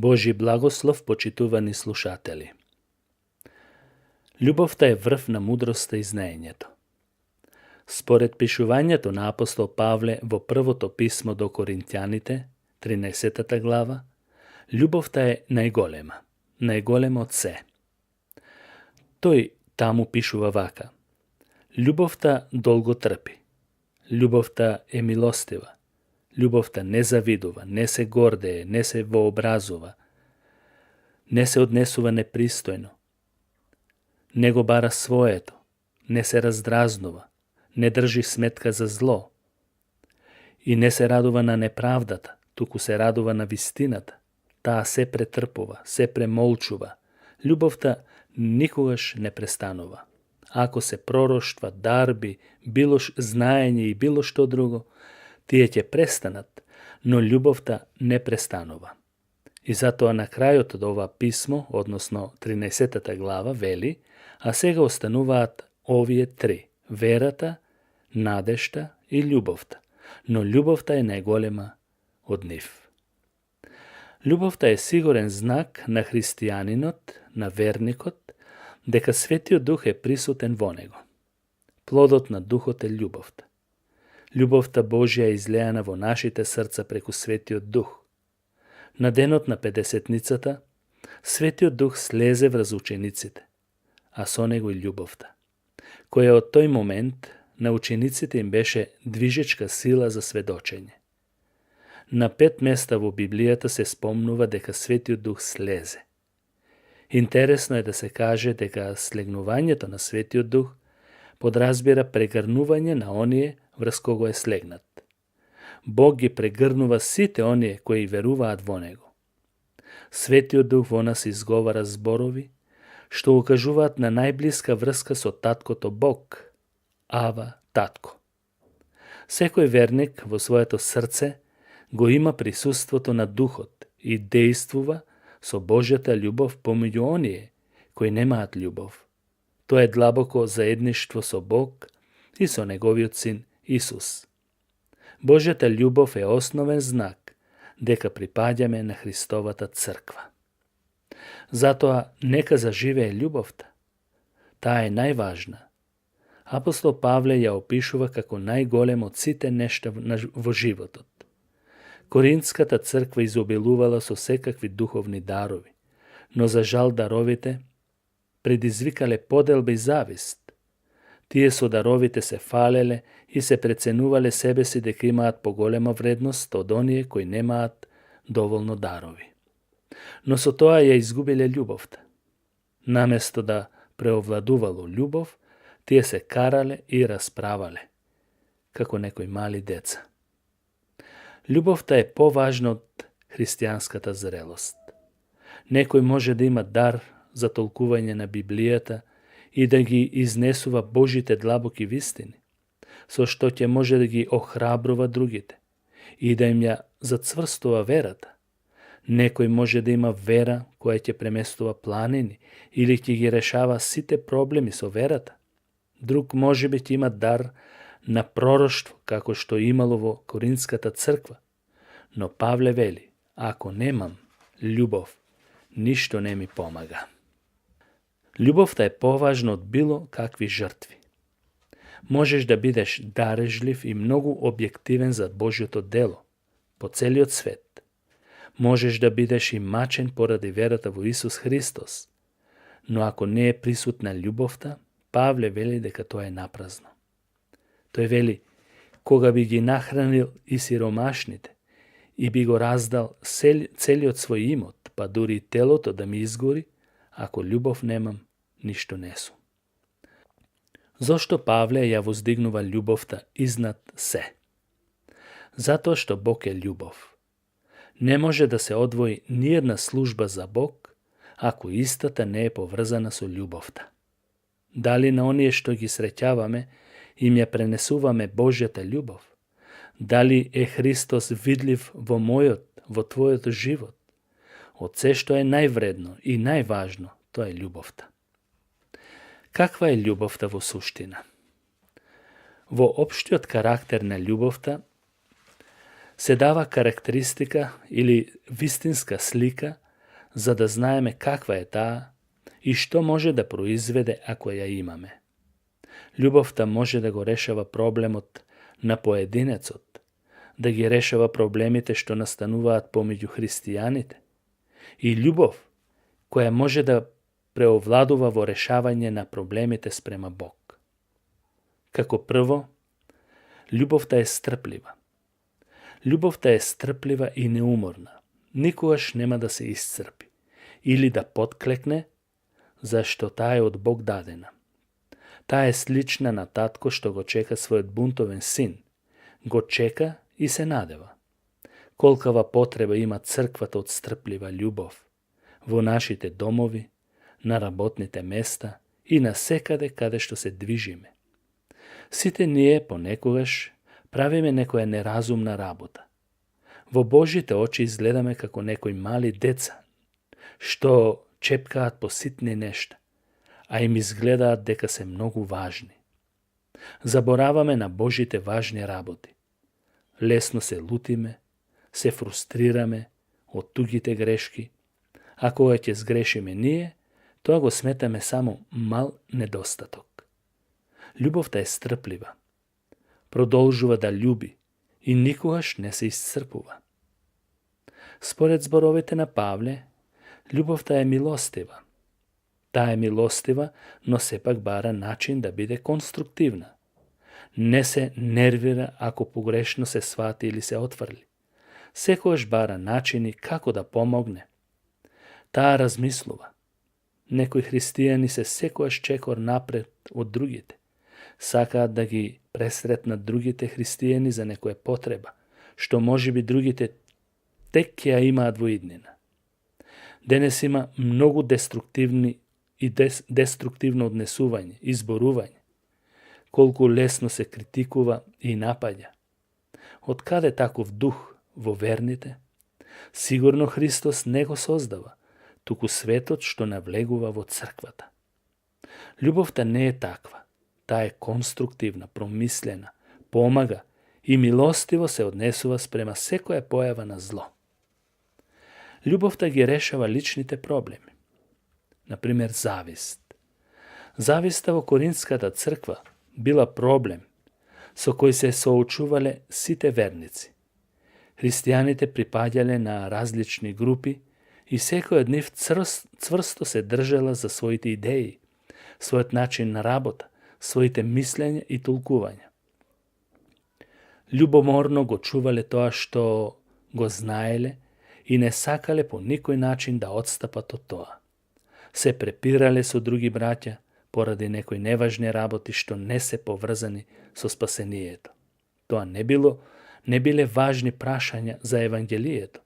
Божи благослов, почитувани слушатели. Љубовта е врв на мудроста и знаењето. Според пишувањето на апостол Павле во првото писмо до Коринтјаните, 13 глава, љубовта е најголема од се. Тој таму пишува вака: љубовта долго трпи, љубовта е милостива, љубовта не завидува, не се гордее, не се вообразува, не се однесува непристојно, не го бара своето, не се раздразнува, не држи сметка за зло и не се радува на неправдата, туку се радува на вистината. Таа се претрпува, се премолчува. Љубовта никогаш не престанува. Ако се пророштва, дарби, било знаење и било што друго, тие ќе престанат, но љубовта не престанува. И затоа на крајот од ова писмо, односно 13 глава, вели: а сега остануваат овие три: верата, надежта и љубовта, но љубовта е најголема од нив. Љубовта е сигурен знак на христијанинот, на верникот, дека Светиот Дух е присутен во него. Плодот на Духот е љубовта. Љубовта Божја е излеана во нашите срца преку Светиот Дух. На денот на Педесетницата, Светиот Дух слезе врз учениците, а со него и љубовта, која од тој момент на учениците им беше движечка сила за сведочење. На 5 места во Библијата се спомнува дека Светиот Дух слезе. Интересно е да се каже дека слегнувањето на Светиот Дух подразбира прегрнување на оние врз кого е слегнат. Бог ги прегрнува сите оние кои веруваат во него. Светиот Дух во нас изговара зборови што укажуваат на најблиска врска со Таткото Бог, Ава, Татко. Секој верник во своето срце го има присуството на Духот и действува со Божјата љубов помеѓу оние кои немаат љубов. Тоа е длабоко заедништво со Бог и со Неговиот Син Исус. Божјата љубов е основен знак дека припаѓаме на Христовата црква. Затоа нека заживее љубовта. Таа е најважна. Апостол Павле ја опишува како најголем од сите нешта во животот. Коринтската црква изобилувала со секакви духовни дарови, но за жал даровите предизвикале поделба и завист. Тие со даровите се фалеле и се преценувале себе си дека имаат поголема вредност од оние кои немаат доволно дарови. Но со тоа ја изгубиле љубовта. Наместо да преовладувало љубов, тие се карале и расправале, како некои мали деца. Љубовта е поважна од христијанската зрелост. Некој може да има дар за толкување на Библијата и да ги изнесува Божите длабоки вистини, со што ќе може да ги охрабрува другите и да им ја зацврстува верата. Некој може да има вера која ќе преместува планини или ќе ги решава сите проблеми со верата. Друг може би ќе има дар на пророштво, како што имало во Коринтската црква. Но Павле вели: ако немам љубов, ништо не ми помага. Љубовта е поважна од било какви жртви. Можеш да бидеш дарежлив и многу објективен за Божјото дело по целиот свет. Можеш да бидеш и мачен поради верата во Исус Христос, но ако не е присутна љубовта, Павле вели дека тоа е напразно. Тој вели: кога би ги нахранил и сиромашните и би го раздал целиот свој имот, па дури и телото да ми изгори, ако љубов немам, ништо не сум. Зошто Павле ја воздигнува љубовта изнад се? Затоа што Бог е љубов. Не може да се одвои ниедна служба за Бог, ако истата не е поврзана со љубовта. Дали на оние што ги среќаваме, им ја пренесуваме Божјата љубов? Дали е Христос видлив во мојот, во твојот живот? Од се што е највредно и најважно, тоа е љубовта. Каква е љубовта во суштина? Во општиот карактер на љубовта се дава карактеристика или вистинска слика за да знаеме каква е таа и што може да произведе ако ја имаме. Љубовта може да го решава проблемот на поединецот, да ги решава проблемите што настануваат помеѓу христијаните, и љубов која може да преовладува во решавање на проблемите спрема Бог. Како прво, љубовта е стрплива. Љубовта е стрплива и неуморна. Никогаш нема да се исцрпи или да подклекне, зашто таа е од Бог дадена. Таа е слична на татко што го чека својот бунтовен син. Го чека и се надева. Колкава потреба има црквата од стрплива љубов во нашите домови, на работните места и на секаде каде што се движиме. Сите ние понекогаш правиме некоја неразумна работа. Во Божите очи изгледаме како некои мали деца, што чепкаат по ситни нешта, а им изгледаат дека се многу важни. Забораваме на Божите важни работи. Лесно се лутиме, се фрустрираме од тугите грешки, а кога ќе сгрешиме ние, тоа го сметаме само мал недостаток. Љубовта е стрплива. Продолжува да љуби и никогаш не се исцрпува. Според зборовите на Павле, љубовта е милостива. Таа е милостива, но сепак бара начин да биде конструктивна. Не се нервира ако погрешно се свати или се отврли. Секогаш бара начини како да помогне. Таа размислува. Некои христијани се секогаш чекор напред од другите. Сакаат да ги пресретнат другите христијани за некоја потреба, што можеби другите тек ќе ја имаат во иднина. Денес има многу деструктивни и деструктивно однесување, изборување. Колку лесно се критикува и напаѓа. Од каде таков дух во верните? Сигурно Христос не го создава, туку светот што навлегува во црквата. Љубовта не е таква. Таа е конструктивна, промислена, помага и милостиво се однесува спрема секоја појава на зло. Љубовта ги решава личните проблеми. Например, завист. Зависта во Коринската црква била проблем со кој се соочувале сите верници. Христијаните припаѓале на различни групи и секој од нив цврсто се држала за своите идеи, својот начин на работа, своите мислења и толкувања. Љубоморно го чувале тоа што го знаеле и не сакале по никој начин да отстапат од тоа. Се препирале со други браќа поради некои неважни работи што не се поврзани со спасението. Тоа не биле важни прашања за Евангелието.